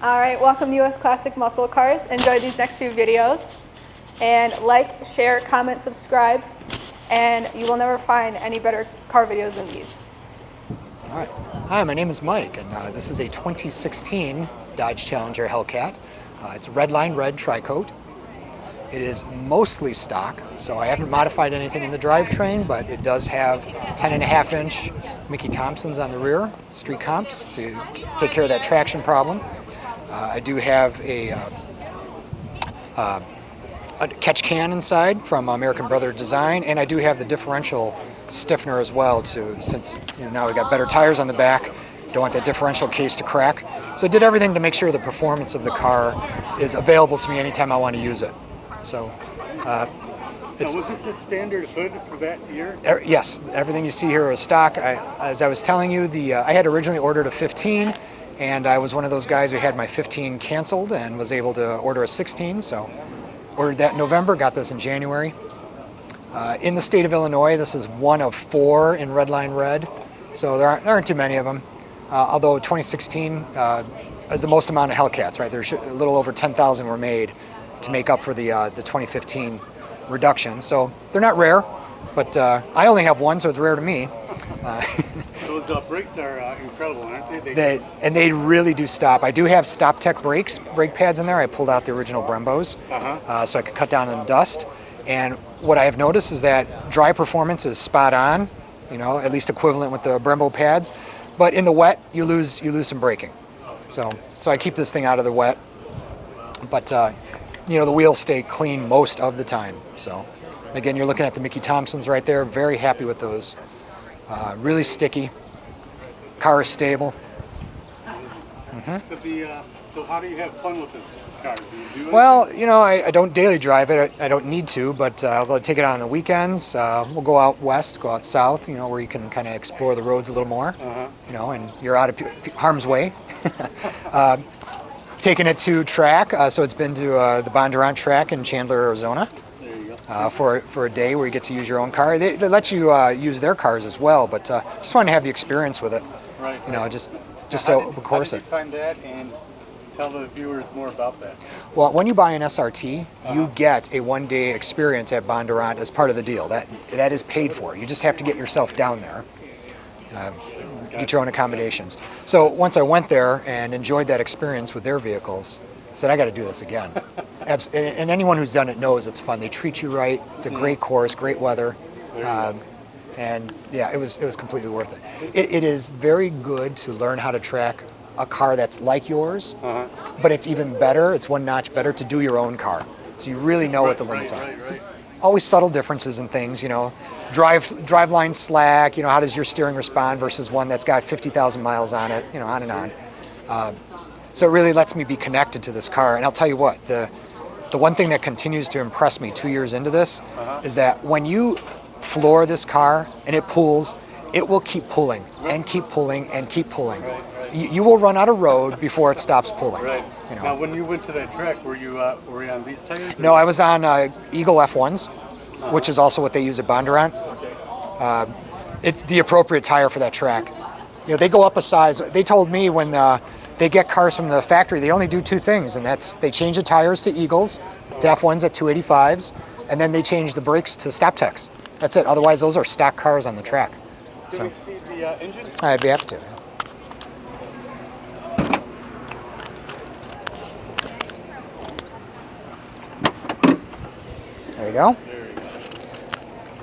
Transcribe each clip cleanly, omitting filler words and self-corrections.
All right, welcome to US Classic Muscle Cars. Enjoy these next few videos. And like, share, comment, subscribe, and you will never find any better car videos than these. All right. Hi, my name is Mike, and this is a 2016 Dodge Challenger Hellcat. It's redline red tri-coat. It is mostly stock, so I haven't modified anything in the drivetrain, but it does have 10.5-inch Mickey Thompsons on the rear, street comps, to take care of that traction problem. I do have a catch can inside from American Brother Design, and I do have the differential stiffener as well, since now we've got better tires on the back. Don't want that differential case to crack. So I did everything to make sure the performance of the car is available to me anytime I want to use it. So was this a standard hood for that year? Yes, everything you see here is stock. As I was telling you, I had originally ordered a 15, and I was one of those guys who had my 15 canceled and was able to order a 16. So ordered that in November, got this in January. In the state of Illinois, this is one of 4 in redline red, so there aren't too many of them. Although 2016 is the most amount of Hellcats, right? There's a little over 10,000 were made to make up for the 2015 reduction. So they're not rare, but I only have one, so it's rare to me. Those brakes are incredible, aren't they? They really do stop. I do have stoptech brake pads in there. I pulled out the original Brembos, so I could cut down on the dust. And what I have noticed is that dry performance is spot on, at least equivalent with the Brembo pads. But in the wet, you lose some braking. So I keep this thing out of the wet. But the wheels stay clean most of the time. So again, you're looking at the Mickey Thompsons right there. Very happy with those. Really sticky. Car is stable. So how do you have fun with this car? Do you do Well, I don't daily drive it. I don't need to, but I'll go take it on the weekends. We'll go out west, go out south, where you can kind of explore the roads a little more, and you're out of harm's way. Taking it to track, so it's been to the Bondurant track in Chandler, Arizona. There you go. For a day where you get to use your own car. They let you use their cars as well, but just want to have the experience with it. Right. Just to course it. How did you find that, and tell the viewers more about that? Well, when you buy an SRT, you get a one-day experience at Bondurant as part of the deal. That is paid for. You just have to get yourself down there. Get your own accommodations. So once I went there and enjoyed that experience with their vehicles, I said, I got to do this again. And anyone who's done it knows it's fun. They treat you right. It's a great course, great weather. And yeah, it was completely worth it. It is very good to learn how to track a car that's like yours, but it's even better, it's one notch better to do your own car. So you really know what the limits are. Always subtle differences in things, driveline slack, how does your steering respond versus one that's got 50,000 miles on it, on and on. So it really lets me be connected to this car. And I'll tell you what, the one thing that continues to impress me 2 years into this is that when you floor this car and it pulls, it will keep pulling and keep pulling and keep pulling. You will run out of road before it stops pulling. Right. Now, when you went to that track, were you on these tires? No, I was on Eagle F1s, which is also what they use at Bondurant. It's the appropriate tire for that track. They go up a size. They told me when they get cars from the factory, they only do 2 things, and that's they change the tires to Eagles, to F1s at 285s, and then they change the brakes to stoptechs. That's it. Otherwise, those are stock cars on the track. Can we see the engine? I'd be happy to. There you go.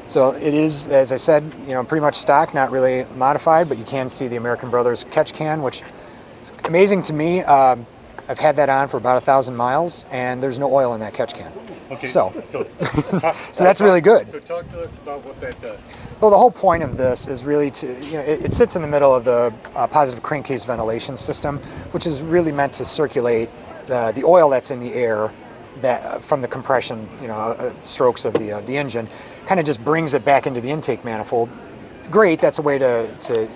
So it is, as I said, pretty much stock, not really modified, but you can see the American Brothers catch can, which is amazing to me. I've had that on for about 1,000 miles, and there's no oil in that catch can. Okay. So that's really good. So talk to us about what that does. Well, the whole point of this is really to, it sits in the middle of the positive crankcase ventilation system, which is really meant to circulate the oil that's in the air that from the compression, strokes of the engine, kind of just brings it back into the intake manifold. Great, that's a way to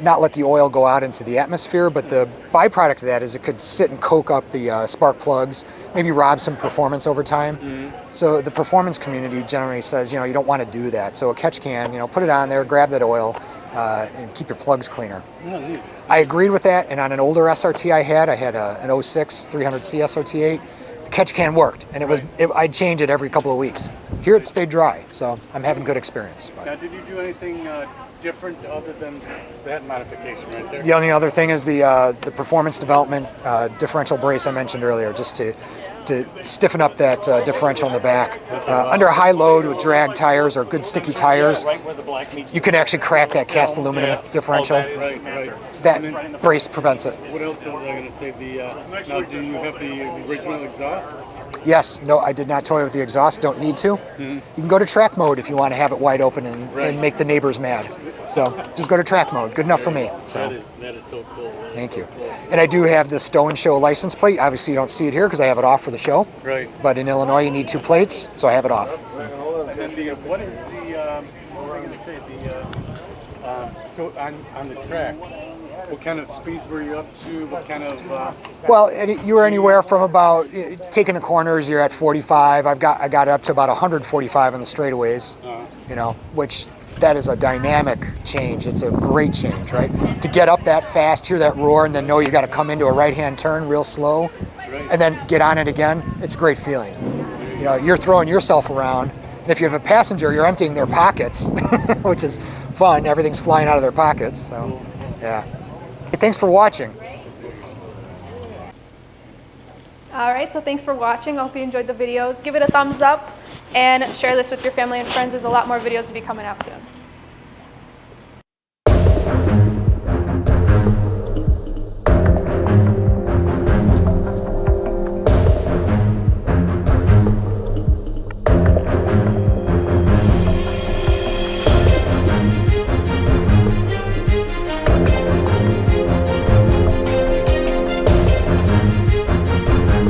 not let the oil go out into the atmosphere, but the byproduct of that is it could sit and coke up the spark plugs, maybe rob some performance over time. So the performance community generally says, you don't want to do that. So a catch can, put it on there, grab that oil, and keep your plugs cleaner. Oh, neat. I agreed with that, and on an older SRT I had an 06 300C SRT8. The catch can worked, and I'd change it every couple of weeks. Here it stayed dry, so I'm having good experience. But Now, did you do anything different other than that modification right there? the only other thing is the performance development differential brace I mentioned earlier, just to stiffen up that differential in the back. Under a high load with drag tires or good sticky tires, you can actually crack that cast aluminum differential. Right, right. That brace prevents it. What else was I going to say? Now, do you have the original exhaust? Yes, no, I did not toy with the exhaust, don't need to. You can go to track mode if you want to have it wide open and make the neighbors mad. So just go to track mode, good enough for me. So That is so cool. thank you. And I do have the Stow and Show license plate. Obviously you don't see it here because I have it off for the show. Right. But in Illinois you need 2 plates, so I have it off. So. And then what is what was I going to say? So on the track, what kind of speeds were you up to? What kind of? Well, you were anywhere from about, taking the corners, you're at 45. I got up to about 145 on the straightaways, which that is a dynamic change. It's a great change, right? To get up that fast, hear that roar, and then know you got to come into a right-hand turn real slow, and then get on it again. It's a great feeling. You're throwing yourself around, and if you have a passenger, you're emptying their pockets, which is fun. Everything's flying out of their pockets. So, yeah. Hey, thanks for watching. All right, so thanks for watching. I hope you enjoyed the videos. Give it a thumbs up and share this with your family and friends. There's a lot more videos to be coming out soon.